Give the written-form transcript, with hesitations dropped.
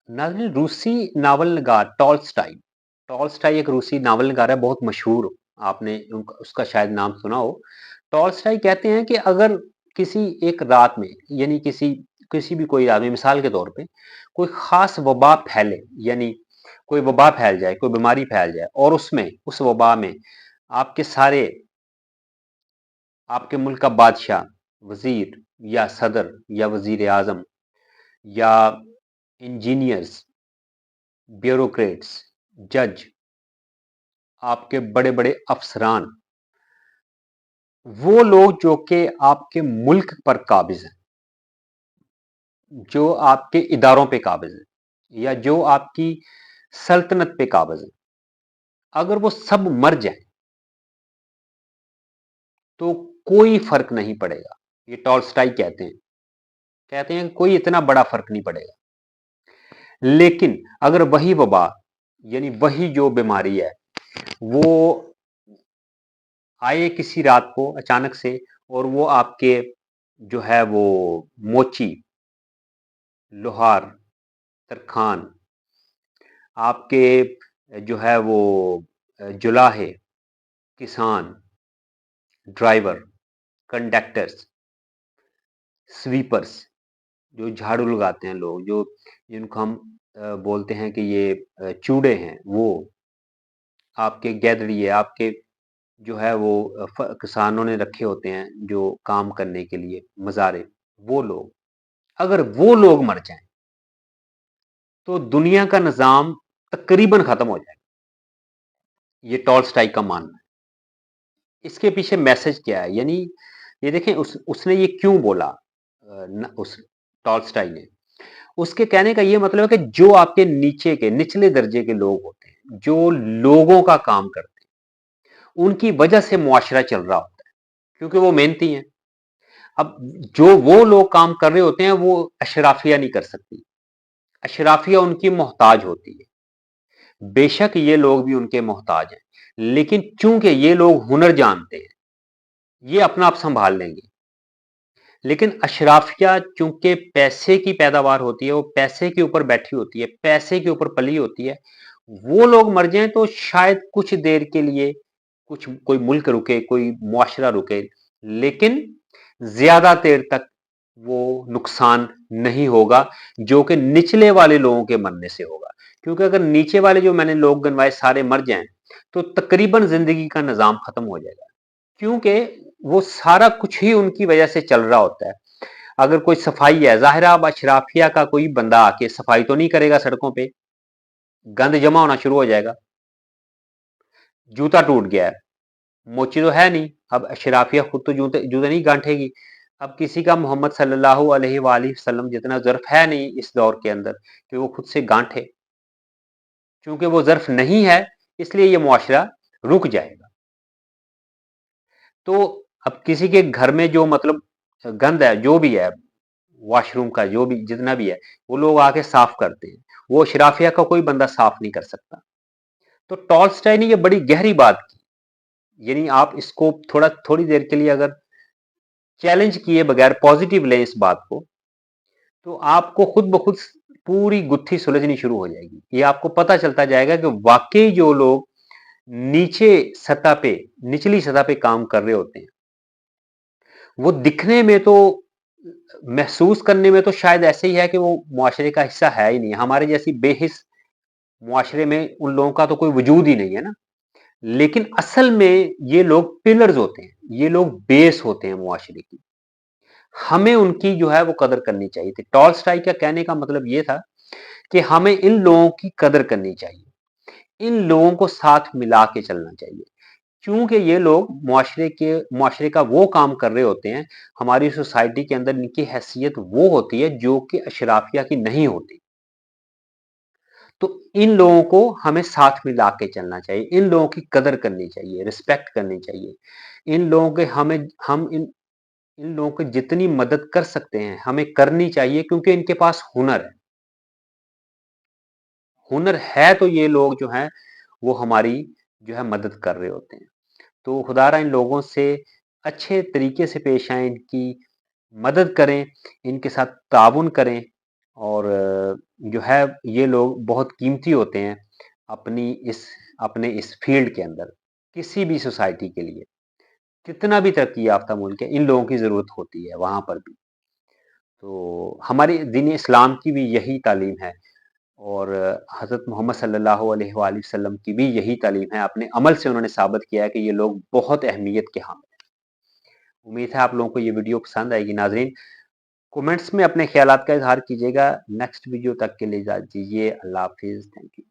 नाज़रीन, रूसी novel नगार Tolstoy. Tolstoy एक रूसी नावल नगार है, बहुत मशहूर। आपने उसका शायद नाम सुना हो। टॉल्स्टॉय कहते हैं कि अगर किसी एक रात में, यानी किसी किसी भी कोई रात में, मिसाल के तौर पे कोई खास वबा फैले, यानी कोई वबा फैल जाए, कोई बीमारी फैल जाए, और उसमें उस वबा में आपके सारे, आपके मुल्क का बादशाह, वजीर या सदर या वजीर आजम या इंजीनियर्स, ब्यूरोक्रेट्स, जज, आपके बड़े बड़े अफसरान, वो लोग जो कि आपके मुल्क पर काबिज हैं, जो आपके इदारों पे काबिज हैं, या जो आपकी सल्तनत पे काबिज हैं, अगर वो सब मर जाएं तो कोई फर्क नहीं पड़ेगा। ये टॉल्स्टॉय कहते हैं कि कोई इतना बड़ा फर्क नहीं पड़ेगा। लेकिन अगर वही वबा, यानी वही जो बीमारी है, वो आए किसी रात को अचानक से, और वो आपके जो है वो मोची, लोहार, तरखान, आपके जो है वो जुलाहे, किसान, ड्राइवर, कंडक्टर्स, स्वीपर्स, जो झाड़ू लगाते हैं लोग, जो जिनको हम बोलते हैं कि ये चूड़े हैं, वो आपके गैदड़िए, आपके जो है वो किसानों ने रखे होते हैं जो काम करने के लिए मज़ारे, वो लोग, अगर वो लोग मर जाएं तो दुनिया का निज़ाम तकरीबन खत्म हो जाएगा। ये टॉल्स्टॉय का मानना है। इसके पीछे मैसेज क्या है, यानी ये देखें, उसने ये क्यों बोला, उस टॉल्स्टॉय ने। उसके कहने का ये मतलब है कि जो आपके नीचे के, निचले दर्जे के लोग होते हैं, जो लोगों का काम करते हैं, उनकी वजह से मुआशरा चल रहा होता है, क्योंकि वो मेहनती हैं। अब जो वो लोग काम कर रहे होते हैं, वो अशराफिया नहीं कर सकती। अशराफिया उनकी मोहताज होती है। बेशक ये लोग भी उनके मोहताज हैं, लेकिन चूंकि ये लोग हुनर जानते हैं, ये अपना आप संभाल लेंगे। लेकिन अशराफिया चूंकि पैसे की पैदावार होती है, वो पैसे के ऊपर बैठी होती है, पैसे के ऊपर पली होती है, वो लोग मर जाएं तो शायद कुछ देर के लिए कुछ, कोई मुल्क रुके, कोई मुआशरा रुके, लेकिन ज्यादा देर तक वो नुकसान नहीं होगा जो कि निचले वाले लोगों के मरने से होगा। क्योंकि अगर नीचे वाले जो मैंने लोग गिनवाए सारे मर जाएं तो तकरीबन जिंदगी का निजाम खत्म हो जाएगा, क्योंकि वो सारा कुछ ही उनकी वजह से चल रहा होता है। अगर कोई सफाई है, जाहिर है अब अशराफिया का कोई बंदा आके सफाई तो नहीं करेगा सड़कों पे, गंद जमा होना शुरू हो जाएगा। जूता टूट गया है, मोची तो है नहीं, अब अशराफिया खुद तो जूते जूते नहीं गांठेगी। अब किसी का मोहम्मद सल्लल्लाहु अलैहि वसल्लम जितना ज़र्फ है नहीं इस दौर के अंदर कि वो खुद से गांठे। चूंकि वो ज़र्फ नहीं है, इसलिए ये मुआशरा रुक जाएगा। तो अब किसी के घर में जो मतलब गंद है, जो भी है, वॉशरूम का जो भी जितना भी है, वो लोग आके साफ करते हैं, वो अशराफिया का कोई बंदा साफ नहीं कर सकता। तो टॉल्स्टॉय ने ये बड़ी गहरी बात की, यानी आप इसको थोड़ी देर के लिए अगर चैलेंज किए बगैर पॉजिटिव लें इस बात को, तो आपको खुद ब खुद पूरी गुत्थी सुलझनी शुरू हो जाएगी। ये आपको पता चलता जाएगा कि वाकई जो लोग नीचे सतह पे, निचली सतह पे काम कर रहे होते हैं, वो दिखने में तो, महसूस करने में तो शायद ऐसे ही है कि वो मुआशरे का हिस्सा है ही नहीं। हमारे जैसी बेहिस मुआशरे में उन लोगों का तो कोई वजूद ही नहीं है ना। लेकिन असल में ये लोग पिलर्स होते हैं, ये लोग बेस होते हैं मुआशरे की। हमें उनकी जो है वो कदर करनी चाहिए थी। टॉल्स्टॉय का कहने का मतलब ये था कि हमें इन लोगों की कदर करनी चाहिए, इन लोगों को साथ मिला के चलना चाहिए, क्योंकि ये लोग मुआशरे का वो काम कर रहे होते हैं। हमारी सोसाइटी के अंदर इनकी हैसियत वो होती है जो कि अशराफिया की नहीं होती। तो इन लोगों को हमें साथ मिला के चलना चाहिए, इन लोगों की कदर करनी चाहिए, रिस्पेक्ट करनी चाहिए। इन लोगों के हमें हम इन लोगों की जितनी मदद कर सकते हैं हमें करनी चाहिए, क्योंकि इनके पास हुनर है। हुनर है तो ये लोग जो हैं वो हमारी जो है मदद कर रहे होते हैं। तो खुदारा इन लोगों से अच्छे तरीके से पेश आएं, इनकी मदद करें, इनके साथ ताउन करें, اور جو ہے یہ لوگ بہت قیمتی ہوتے ہیں اپنے اس فیلڈ کے اندر، کسی بھی سوسائٹی کے لیے، کتنا بھی ترقی یافتہ ملک ہے ان لوگوں کی ضرورت ہوتی ہے وہاں پر بھی۔ تو ہماری دین اسلام کی بھی یہی تعلیم ہے، اور حضرت محمد صلی اللہ علیہ وآلہ وسلم کی بھی یہی تعلیم ہے، اپنے عمل سے انہوں نے ثابت کیا ہے کہ یہ لوگ بہت اہمیت کے حامل ہیں۔ امید ہے آپ لوگوں کو یہ ویڈیو پسند آئے گی۔ ناظرین، کومنٹس میں اپنے خیالات کا اظہار کیجیے گا۔ نیکسٹ ویڈیو تک کے لیے اجازت دیجیے۔ اللہ حافظ، تھینک یو۔